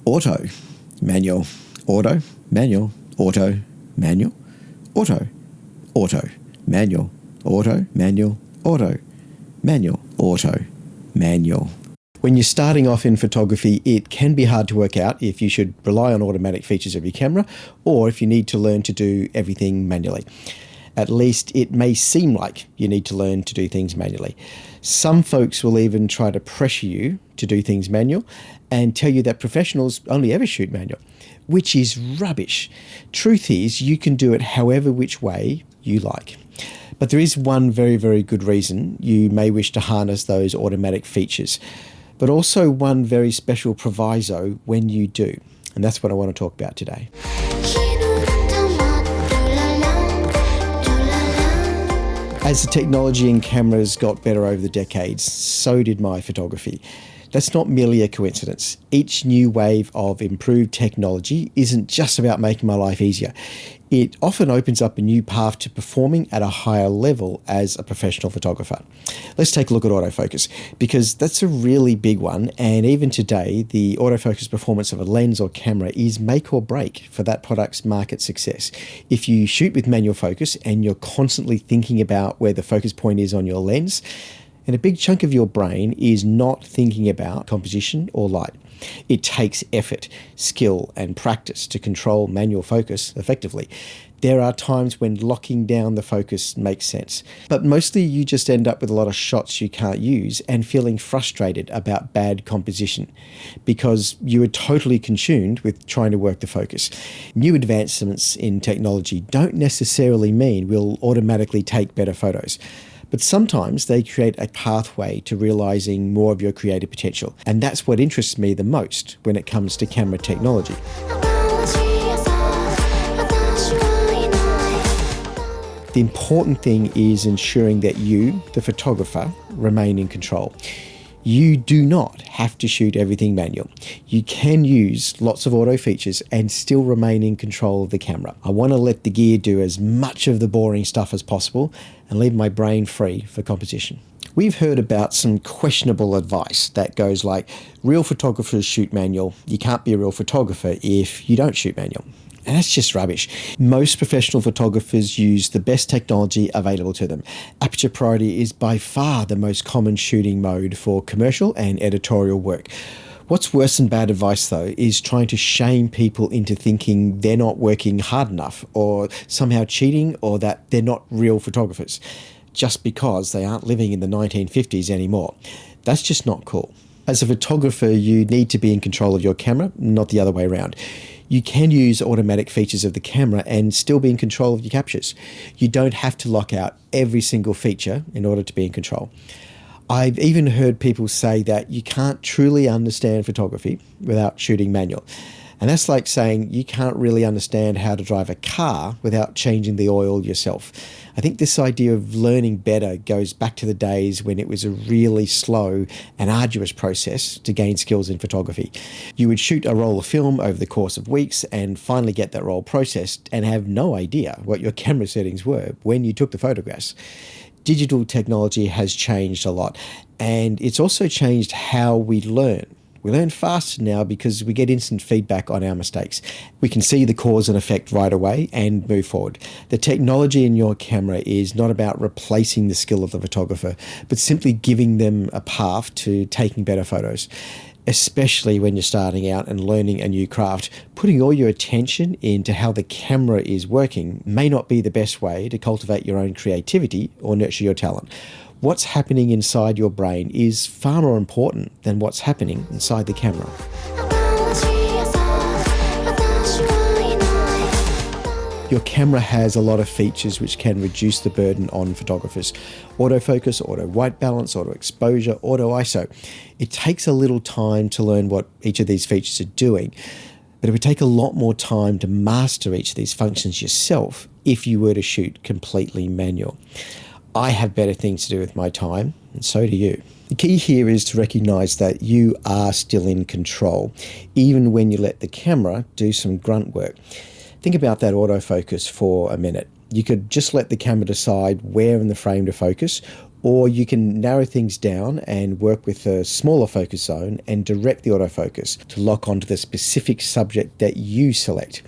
auto, manual, auto, manual, auto, manual, auto, auto, manual, auto, manual, auto, manual, auto, manual. When you're starting off in photography, it can be hard to work out if you should rely on automatic features of your camera or if you need to learn to do everything manually. At least it may seem like you need to learn to do things manually. Some folks will even try to pressure you to do things manual and tell you that professionals only ever shoot manual, which is rubbish. Truth is, you can do it however which way you like. But there is one very, very good reason you may wish to harness those automatic features, but also one very special proviso when you do. And that's what I want to talk about today. As the technology in cameras got better over the decades, so did my photography. That's not merely a coincidence. Each new wave of improved technology isn't just about making my life easier. It often opens up a new path to performing at a higher level as a professional photographer. Let's take a look at autofocus, because that's a really big one, and even today, the autofocus performance of a lens or camera is make or break for that product's market success. If you shoot with manual focus and you're constantly thinking about where the focus point is on your lens, and a big chunk of your brain is not thinking about composition or light. It takes effort, skill, and practice to control manual focus effectively. There are times when locking down the focus makes sense, but mostly you just end up with a lot of shots you can't use and feeling frustrated about bad composition because you are totally consumed with trying to work the focus. New advancements in technology don't necessarily mean we'll automatically take better photos, but sometimes they create a pathway to realizing more of your creative potential. And that's what interests me the most when it comes to camera technology. The important thing is ensuring that you, the photographer, remain in control. You do not have to shoot everything manual. You can use lots of auto features and still remain in control of the camera. I want to let the gear do as much of the boring stuff as possible and leave my brain free for composition. We've heard about some questionable advice that goes like, real photographers shoot manual. You can't be a real photographer if you don't shoot manual. And that's just rubbish. Most professional photographers use the best technology available to them. Aperture priority is by far the most common shooting mode for commercial and editorial work. What's worse than bad advice, though, is trying to shame people into thinking they're not working hard enough or somehow cheating or that they're not real photographers just because they aren't living in the 1950s anymore. That's just not cool. As a photographer, you need to be in control of your camera, not the other way around. You can use automatic features of the camera and still be in control of your captures. You don't have to lock out every single feature in order to be in control. I've even heard people say that you can't truly understand photography without shooting manual. And that's like saying you can't really understand how to drive a car without changing the oil yourself. I think this idea of learning better goes back to the days when it was a really slow and arduous process to gain skills in photography. You would shoot a roll of film over the course of weeks and finally get that roll processed and have no idea what your camera settings were when you took the photographs. Digital technology has changed a lot, and it's also changed how we learn. We learn faster now because we get instant feedback on our mistakes. We can see the cause and effect right away and move forward. The technology in your camera is not about replacing the skill of the photographer, but simply giving them a path to taking better photos. Especially when you're starting out and learning a new craft, putting all your attention into how the camera is working may not be the best way to cultivate your own creativity or nurture your talent. What's happening inside your brain is far more important than what's happening inside the camera. Your camera has a lot of features which can reduce the burden on photographers. Autofocus, auto white balance, auto exposure, auto ISO. It takes a little time to learn what each of these features are doing, but it would take a lot more time to master each of these functions yourself if you were to shoot completely manual. I have better things to do with my time, and so do you. The key here is to recognize that you are still in control, even when you let the camera do some grunt work. Think about that autofocus for a minute. You could just let the camera decide where in the frame to focus, Or you can narrow things down and work with a smaller focus zone and direct the autofocus to lock onto the specific subject that you select.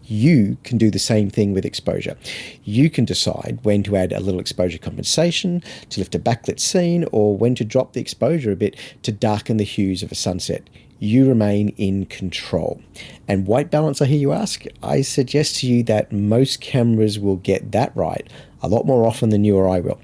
You can do the same thing with exposure. You can decide when to add a little exposure compensation to lift a backlit scene, or when to drop the exposure a bit to darken the hues of a sunset. You remain in control. And white balance, I hear you ask? I suggest to you that most cameras will get that right a lot more often than you or I will.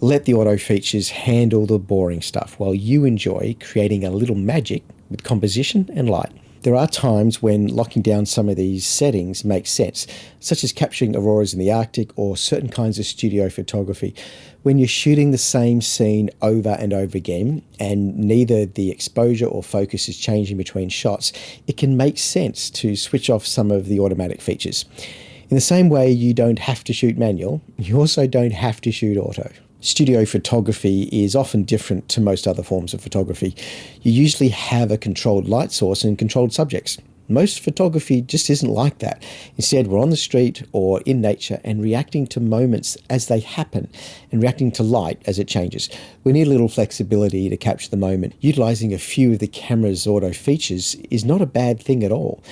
Let the auto features handle the boring stuff while you enjoy creating a little magic with composition and light. There are times when locking down some of these settings makes sense, such as capturing auroras in the Arctic or certain kinds of studio photography. When you're shooting the same scene over and over again and neither the exposure or focus is changing between shots, it can make sense to switch off some of the automatic features. In the same way you don't have to shoot manual, you also don't have to shoot auto. Studio photography is often different to most other forms of photography. You usually have a controlled light source and controlled subjects. Most photography just isn't like that. Instead, we're on the street or in nature and reacting to moments as they happen and reacting to light as it changes. We need a little flexibility to capture the moment. Utilizing a few of the camera's auto features is not a bad thing at all,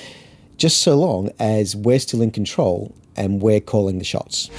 just so long as we're still in control and we're calling the shots.